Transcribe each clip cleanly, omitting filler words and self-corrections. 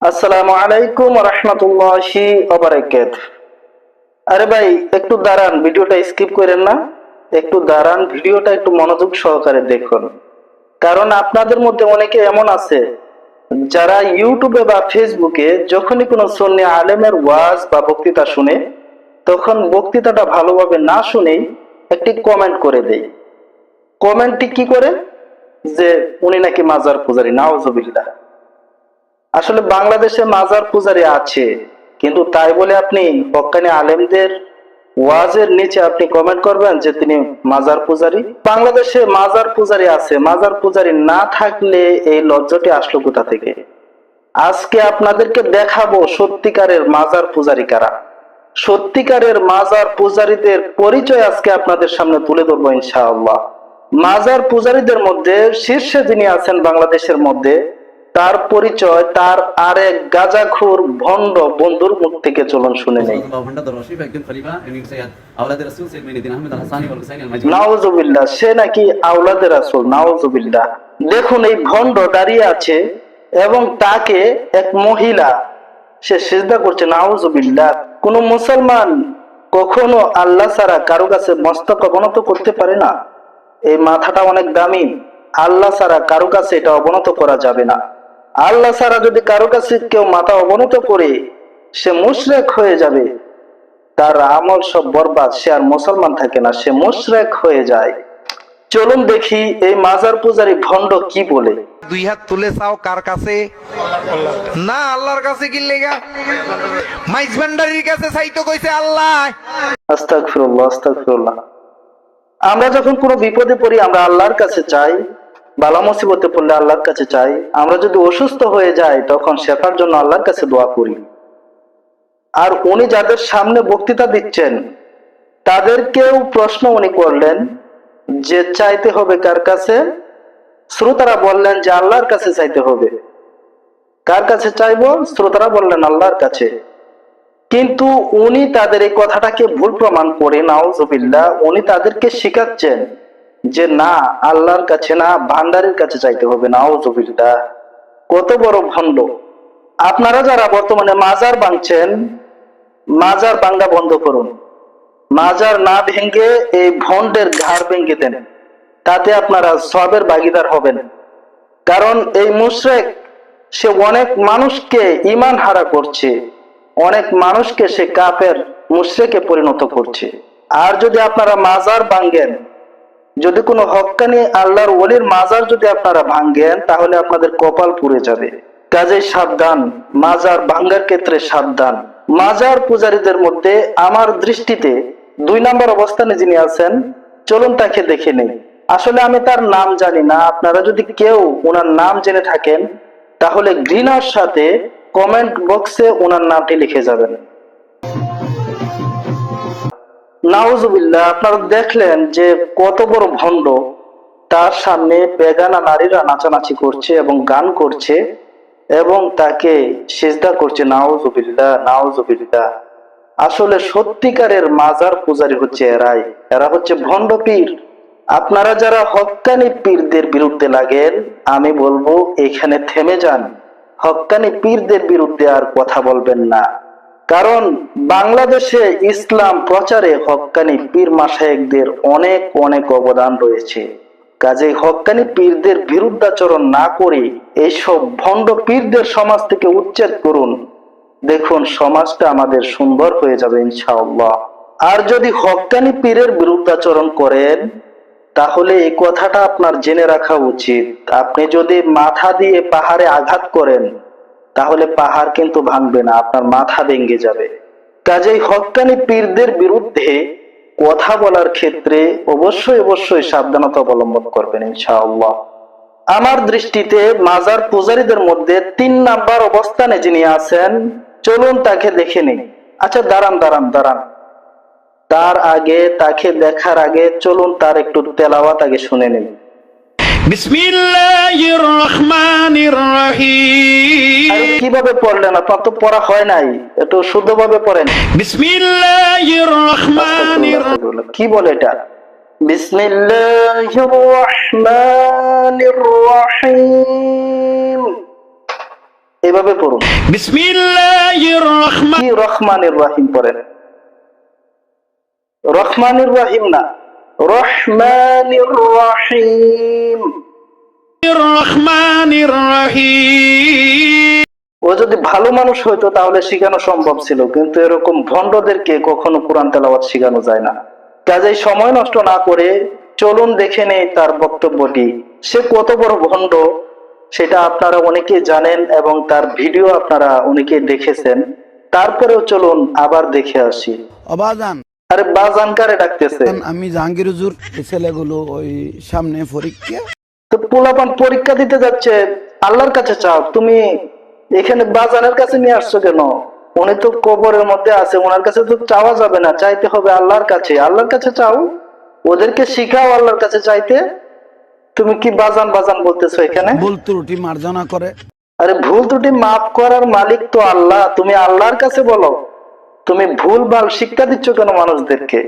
আসসালামু আলাইকুম রহমতুল্লাহি ওয়া বারাকাতুহু। আরে ভাই, একটু দাঁড়ান, ভিডিওটা স্কিপ করেন না। একটু দাঁড়ান, ভিডিওটা একটু মনোযোগ সহকারে দেখুন। কারণ আপনাদের মধ্যে অনেকে এমন আছে যারা ইউটিউবে বা ফেসবুকে যখনই কোনো সুন্নি আলেমের ওয়াজ বা বক্তৃতা শুনে, তখন বক্তৃতাটা ভালোভাবে না শুনেই একটি কমেন্ট করে দেয়। কমেন্টটি কি করে? যে উনি নাকি মাজার পূজারী, নাউজুবিল্লাহ। আসলে বাংলাদেশে মাজার পূজারী আছে, কিন্তু তাই বলে আপনি হক্কানি আলেমদের ওয়াজের নিচে আপনি কমেন্ট করবেন যে তিনি মাজার পূজারী? বাংলাদেশে মাজার পূজারী আছে, মাজার পূজারী না থাকলে এই লজ্জাটি আসলো কোথা থেকে? আজকে আপনাদেরকে দেখাবো সত্যিকারের মাজার পূজারী কারা। সত্যিকারের মাজার পূজারীদের পরিচয় আজকে আপনাদের সামনে তুলে ধরবো ইনশাআল্লাহ। মাজার পূজারীদের মধ্যে শীর্ষে যিনি আছেন বাংলাদেশের মধ্যে, তার পরিচয় তার আরেক গাঁজাখোর ভণ্ড বন্ধুর মুখ থেকে চলুন শুনে নেই। নাউজুবিল্লাহ, সে নাকি আওলাদে রাসূল, নাউজুবিল্লাহ। দেখুন, এই ভণ্ড দাঁড়িয়ে আছে এবং তাকে এক মহিলা সে সিজদা করছে, নাউজুবিল্লাহ। কোন মুসলমান কখনো আল্লাহ ছাড়া কারো কাছে মস্তক অবনত করতে পারে না। এই মাথাটা অনেক দামি। আল্লাহ ছাড়া কারো কাছে এটা অবনত করা যাবে না। আল্লাহ ছাড়া যদি কারো কাছে কেউ মাথা অবনত করে, সে মুশরিক হয়ে যাবে। তার আমল সব বরবাদ, সে আর মুসলমান থাকে না, সে মুশরিক হয়ে যায়। চলুন দেখি এই মাজার পূজারী ভণ্ড কি বলে। দুই হাত তুলে চাও কার কাছে? না, আল্লাহর কাছে। কি লেগা? মাইজ ভান্ডারির কাছে চাইতো কইছে আল্লাহ। আস্তাগফিরুল্লাহ, আস্তাগফিরুল্লাহ। আমরা যখন কোনো বিপদে পড়ি আমরা আল্লাহর কাছে চাই, বালা মুসিবতে পড়লে আল্লাহর কাছে চাই। আমরা যদি অসুস্থ হয়ে যাই তখন শেফার জন্য আল্লাহর কাছে দোয়া করি। আর উনি যাদের সামনে বক্তৃতা দিচ্ছেন তাদেরকেও প্রশ্ন উনি করলেন যে চাইতে হবে কার কাছে? শ্রোতারা বললেন যে আল্লাহর কাছে চাইতে হবে। কার কাছে চাইবো? শ্রোতারা বললেন আল্লাহর কাছে। কিন্তু উনি তাদের এই কথাটাকে ভুল প্রমাণ করে, নাউজুবিল্লাহ, উনি তাদেরকে শেখাচ্ছেন যে না, আল্লাহর কাছে না, ভান্ডারের কাছে চাইতে হবে, নাউজুবিল্লাহ। কত বড় ভণ্ড! আপনারা যারা বর্তমানে মাজার ভাঙছেন, মাজার ভাঙ্গা বন্ধ করুন। মাজার না ভেঙে এই ভণ্ডের ঘাড় ভেঙে দেন, তাতে আপনারা সওয়াবের ভাগীদার হবেন। কারণ এই মুশরিক সে অনেক মানুষকে ঈমান হারা করছে, অনেক মানুষকে সে কাফের মুশরিকে পরিণত করছে। আর যদি আপনারা মাজার ভাঙেন, যদি কোনো হক্কানি আল্লাহর ওলির মাজার যদি আপনারা ভাঙেন, তাহলে আপনাদের কপাল পুড়ে যাবে। কাজেই সাবধান, মাজার ভাঙ্গার ক্ষেত্রে সাবধান। মাজার পূজারীদের মধ্যে আমার দৃষ্টিতে 2 নম্বর অবস্থানে যিনি আছেন, চলুন তাকে দেখে নেই। আসলে আমি তার নাম জানি না, আপনারা যদি কেউ ওনার নাম জেনে থাকেন তাহলে ঘৃণার সাথে কমেন্ট বক্সে ওনার নামটি লিখে যাবেন। নাউজুবিল্লাহ, আপনারা দেখলেন যে কত বড় ভণ্ড। তার সামনে বেগানা নারীরা নাচানাচি করছে এবং গান করছে এবং তাকে সিজদা করছে, নাউজুবিল্লাহ, নাউজুবিল্লাহ। আসলে সত্যিকারের মাজার পূজারী হচ্ছে এরাই, এরা হচ্ছে ভণ্ড পীর। আপনারা যারা হক্কানি পীরদের বিরুদ্ধে লাগেন, আমি বলবো এখানে থেমে যান। হক্কানি পীরদের বিরুদ্ধে আর কথা বলবেন না। কারণ বাংলাদেশে ইসলাম প্রচারে হক্কানি পীর মাশায়েখদের অনেক অনেক অবদান রয়েছে। কাজেই হক্কানি পীরদের বিরুদ্ধাচরণ না করে এইসব ভণ্ড পীরদের সমাজ থেকে উচ্ছেদ করুন। দেখুন সমাজটা আমাদের সুন্দর হয়ে যাবে ইনশাআল্লাহ। আর যদি হক্কানি পীরের বিরুদ্ধাচরণ করেন, তাহলে এই কথাটা আপনার জেনে রাখা উচিত। আপনি যদি মাথা দিয়ে পাহাড়ে আঘাত করেন, তাহলে পাহাড় কিন্তু ভাঙবে না, আপনার মাথা ভেঙে যাবে। কাজেই হক্কানি পীরদের বিরুদ্ধে কথা বলার ক্ষেত্রে অবশ্যই অবশ্যই সাবধানতা অবলম্বন করবেন ইনশাআল্লাহ। আমার দৃষ্টিতে মাজার পূজারীদের মধ্যে 3 নম্বর অবস্থানে যিনি আছেন, চলুন তাকে দেখে নিই। আচ্ছা দাঁড়ান দাঁড়ান দাঁড়ান, তার আগে, তাকে দেখার আগে চলুন তার একটু তেলাওয়াত আগে শুনে নেই। বিসমিল্লাহির রহমানির রহিম। আরে কিভাবে পড়লেন? আপনার তো পড়া হয় নাই, একটু শুদ্ধভাবে পড়েন। বিসমিল্লাহির রহমানির। কি বলে এটা? বিসমিল্লাহির রহমানির রহিম। এভাবে পড়ুন। বিসমিল্লাহির রহমান কি রহমানির রহিম পড়েন, রহমানির রহিম না, রহমানির রহিম। রহমানির রহিম। ও যদি ভালো মানুষ হইতো তাহলে শেখানো সম্ভব ছিল, কিন্তু এরকম ভণ্ডদেরকে কখনো কোরআন তেলাওয়াত শেখানো যায় না। কাজেই সময় নষ্ট না করে চলুন দেখে নেই তার বক্তব্যটি। সে কত বড় ভণ্ড সেটা আপনারা অনেকেই জানেন এবং তার ভিডিও আপনারা অনেকেই দেখেছেন। তারপরেও চলুন আবার দেখে আসি। অবাজান আরে বাজান কারে ডাকতেছে? আমি জাহাঙ্গীর হুজুর, এই ছেলেগুলো ওই সামনে পরীক্ষা। তো পোলাপান পরীক্ষা দিতে যাচ্ছে, আল্লাহর কাছে চাও। তুমি এখানে বাজানের কাছে নিয়ে আসছো কেন? উনি তো কবরের মধ্যে আছে, ওনার কাছে তো চাওয়া যাবে না, চাইতে হবে আল্লাহর কাছে। আল্লাহর কাছে চাও, ওদেরকে শিখাও আল্লাহর কাছে চাইতে। তুমি কি বাজান বাজান বলতেছো এখানে? ভুল ত্রুটি মার্জনা করে। আরে ভুল ত্রুটি মাফ করার মালিক তো আল্লাহ, তুমি আল্লাহর কাছে বলো। তুমি ভুল ভাল শিক্ষা দিচ্ছ কেন মানুষদেরকে?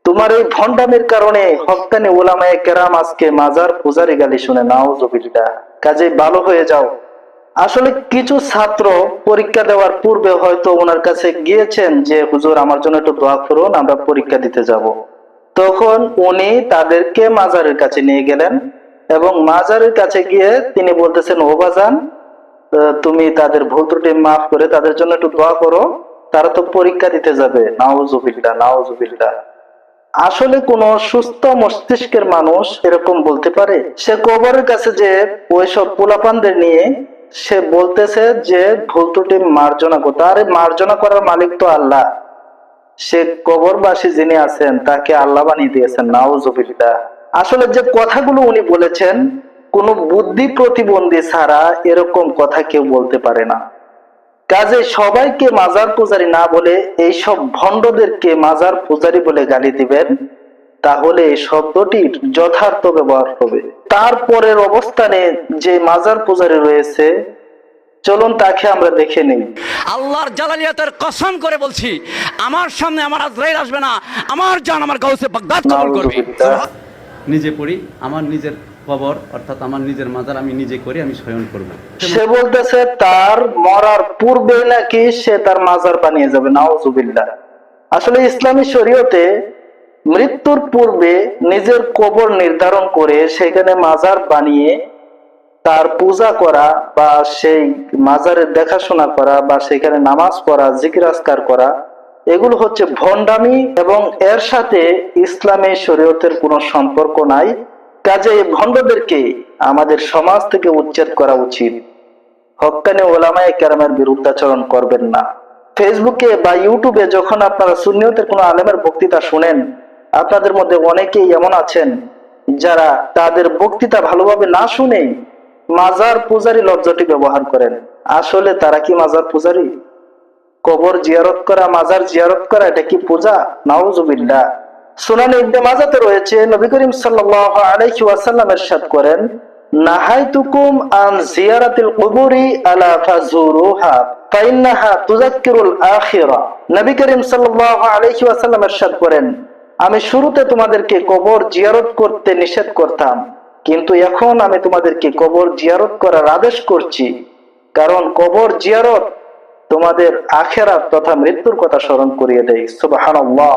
তোমার এই ভণ্ডামির কারণে হক্কানি ওলামায়ে কেরাম আজকে মাজার পূজারি গালি শুনে, নাউজুবিল্লাহ। কাজেই ভালো হয়ে যাও। আসলে কিছু ছাত্র পরীক্ষা দেওয়ার পূর্বে হয়তো ওনার কাছে গিয়েছেন যে হুজুর আমার জন্য একটু দোয়া করুন, আমরা পরীক্ষা দিতে যাব। তখন উনি তাদেরকে মাজারের কাছে নিয়ে গেলেন এবং মাজারের কাছে গিয়ে তিনি বলতেছেন, ও বাজান, তুমি তাদের ভুল ত্রুটি মাফ করে তাদের জন্য একটু দোয়া করো, তারা তো পরীক্ষা দিতে যাবে। নাউজুবিল্লাহ, নাউজুবিল্লাহ। আসলে কোন সুস্থ মস্তিষ্কের মানুষ এরকম বলতে পারে? সে কবরের কাছে যে ওইসব পোলাপানদের নিয়ে সে বলতেছে যে ভুল ত্রুটি মার্জনা করতে। আরে মার্জনা করার মালিক তো আল্লাহ। সে কবরবাসী যিনি আছেন তাকে আল্লাহ বানিয়ে দিয়েছেন। নাউজুবিল্লাহ। আসলে যে কথাগুলো উনি বলেছেন, কোন বুদ্ধি প্রতিবন্ধী ছাড়া এরকম কথা কেউ বলতে পারে না। কাজে সবাইকে মাজার পূজারি না বলে এইসব ভণ্ডদেরকে মাজার পূজারি বলে গালি দিবেন, তাহলে এই শব্দটির যথার্থ ব্যবহার হবে। তারপরের অবস্থানে যে মাজার পূজারি রয়েছে, চলুন তাকে আমরা দেখে নিই। আল্লাহর জালালিয়াতের কসম করে বলছি, আমার সামনে আমার আজরাইল আসবে না, আমার জান আমার গাউসে বাগদাদ কবুল করবে। নাউজুবিল্লাহ। নিজে পড়ি, আমার নিজের কবর অর্থাৎ আমার নিজের মাজার আমি নিজে করি, আমি শয়ন করব। সে বলতেছে তার মরার পূর্বে নাকি সে তার মাজার বানিয়ে যাবে। নাউজুবিল্লাহ। আসলে ইসলামী শরীয়তে মৃত্যুর পূর্বে নিজের কবর নির্ধারণ করে সেখানে মাজার বানিয়ে তার পূজা করা বা সেই মাজারের দেখাশোনা করা বা সেখানে নামাজ পড়া, জিকির আজকার করা, এগুলো হচ্ছে ভণ্ডামি এবং এর সাথে ইসলামী শরীয়তের কোনো সম্পর্ক নাই। কাজে এই ভণ্ডদেরকে আমাদের সমাজ থেকে উচ্ছেদ করা উচিত। হক্কানি ওলামায়ে কেরামের বিরুদ্ধাচরণ করবেন না। ফেসবুকে বা ইউটিউবে যখন আপনারা সুন্নিয়তের কোনো আলেমের বক্তৃতা শুনেন, আপনাদের মধ্যে অনেকেই এমন আছেন যারা তাদের বক্তৃতা ভালোভাবে না শুনেই মাজার পূজারি লফজটি ব্যবহার করেন। আসলে তারা কি মাজার পূজারি? কবর জিয়ারত করা, মাজার জিয়ারত করা, এটা কি পূজা? নাউজুবিল্লাহ। সুনানে ইবনে মাজাতে রয়েছে, নবী করিম সাল্লাল্লাহু আলাইহি ওয়াসাল্লাম ইরশাদ করেন, নাহাইতুকুম আন জিয়ারাতিল কুবুরি আলা ফাজুরুহা ফাইন্নাহা তুযাক্কিরুল আখিরা। নবী করিম সাল্লাল্লাহু আলাইহি ওয়াসাল্লাম ইরশাদ করেন, আমি শুরুতে তোমাদেরকে কবর জিয়ারত করতে নিষেধ করতাম, কিন্তু এখন আমি তোমাদেরকে কবর জিয়ারত করার আদেশ করছি, কারণ কবর জিয়ারত তোমাদের আখিরাত তথা মৃত্যুর কথা স্মরণ করিয়ে দেয়। সুবহানাল্লাহ।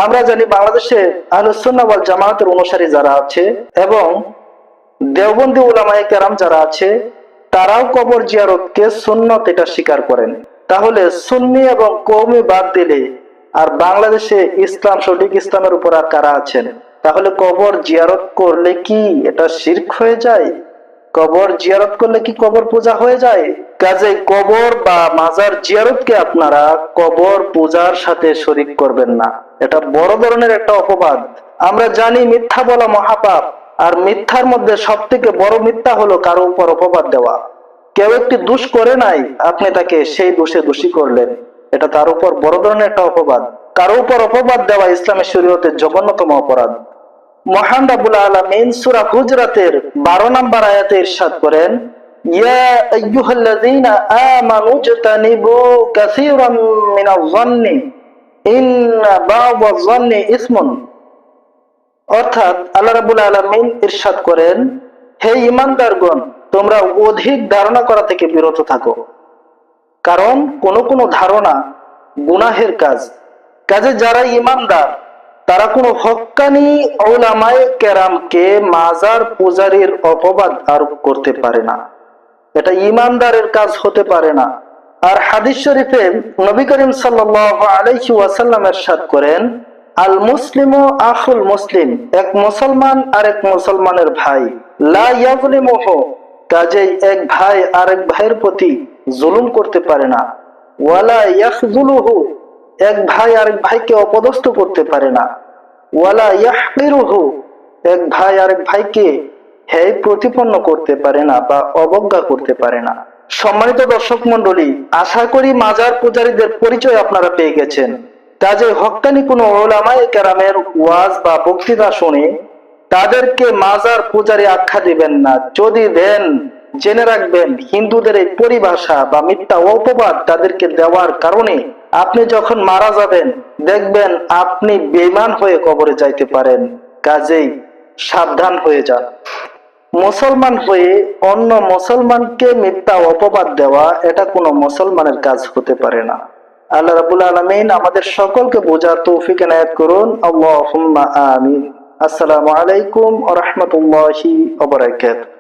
আমরা জানি বাংলাদেশে আহলুস সুন্নাহ ওয়াল জামাতের অনুসারী যারা আছে এবং দেওবন্দি উলামায়ে কেরাম যারা আছে, তারাও কবর জিয়ারতকে সুন্নত এটা স্বীকার করেন। তাহলে সুন্নি এবং কওমি বাদ দিলে আর বাংলাদেশে ইসলাম, সঠিক ইসলামের উপর আর কারা আছেন? তাহলে কবর জিয়ারত করলে কি এটা শিরক হয়ে যায়? কবর জিয়ারত করলে কি কবর পূজা হয়ে যায়? কাজে কবর বা মাজার জিয়ারতকে আপনারা কবর পূজার সাথে শরীক করবেন না। এটা বড় ধরনের একটা অপবাদ। আমরা জানি মিথ্যা বলা মহাপাপ, আর মিথ্যার মধ্যে সব থেকে বড় মিথ্যা হলো কারো উপর অপবাদ দেওয়া। কেউ একটি দোষ করে নাই, আপনি তাকে সেই দোষে দোষী করলেন, এটা তার উপর বড় ধরনের একটা অপবাদ। কারো উপর অপবাদ দেওয়া ইসলামের শরীয়তের জঘন্যতম অপরাধ। মহান রাব্বুল আলামিন সূরা হুজরাতের 12 নম্বর আয়াতে ইরশাদ করেন, ইয়া আইয়ুহাল্লাযীনা আমানু জতানিবু কাসীরাম মিনাজ-যন্নি ইন্না বা'দাজ-যন্নি ইসমুন। অর্থাৎ আল্লাহ রাব্বুল আলামিন ইরশাদ করেন, হে ঈমানদারগণ, তোমরা অধিক ধারণা করা থেকে বিরত থাকো, কারণ কোন কোন ধারণা গুনাহের কাজ। কাজে যারা ইমানদার তারা কোনো হক্কানি উলামায়ে কেরামকে মাজার পূজারীর অপবাদ আরোপ করতে পারে না, এটা ইমানদারের কাজ হতে পারে না। আর হাদিস শরীফে নবী করিম সাল্লাল্লাহু আলাইহি ওয়াসাল্লাম ইরশাদ করেন, আল মুসলিমু আখুল মুসলিম, এক মুসলমান আরেক মুসলমানের ভাই, লা ইয়াজলিমুহু, কাজেই এক ভাই আরেক ভাইয়ের প্রতি জুলুম করতে পারে না, ওয়ালা ইয়াখযুলুহু, এক ভাই আরেক ভাইকে অপদস্থ করতে পারে না, ওয়ালা ইয়াহকিরুহু, এক ভাই আরেক ভাইকে হেয় প্রতিপন্ন করতে পারে না বা অবজ্ঞা করতে পারে না। সম্মানিত দর্শক মণ্ডলী, আশা করি মাজার পূজারীদের পরিচয় আপনারা পেয়ে গেছেন। কাজে হক্কানি কোনো উলামায়ে কেরামের ওয়াজ বা বক্তৃতা শুনে তাদেরকে মাজার পূজারী আখ্যা দিবেন না। যদি দেন, জেনে রাখবেন হিন্দুদের এই পরিভাষা বা মিথ্যা অপবাদ তাদেরকে দেওয়ার কারণে আপনি যখন মারা যাবেন দেখবেন আপনি বেঈমান হয়ে কবরে যাইতে পারেন। কাজেই সাবধান হয়ে যান। মুসলমান হয়ে অন্য মুসলমানকে মিথ্যা অপবাদ দেওয়া এটা কোনো মুসলমানের কাজ হতে পারে না। আল্লাহ রাব্বুল আলামিন আমাদের সকলকে বোঝার তৌফিক এনায়েত করুন। আল্লাহুম্মা আমিন। আসসালামু আলাইকুম ওয়া রাহমাতুল্লাহি ওয়া বারাকাতুহু।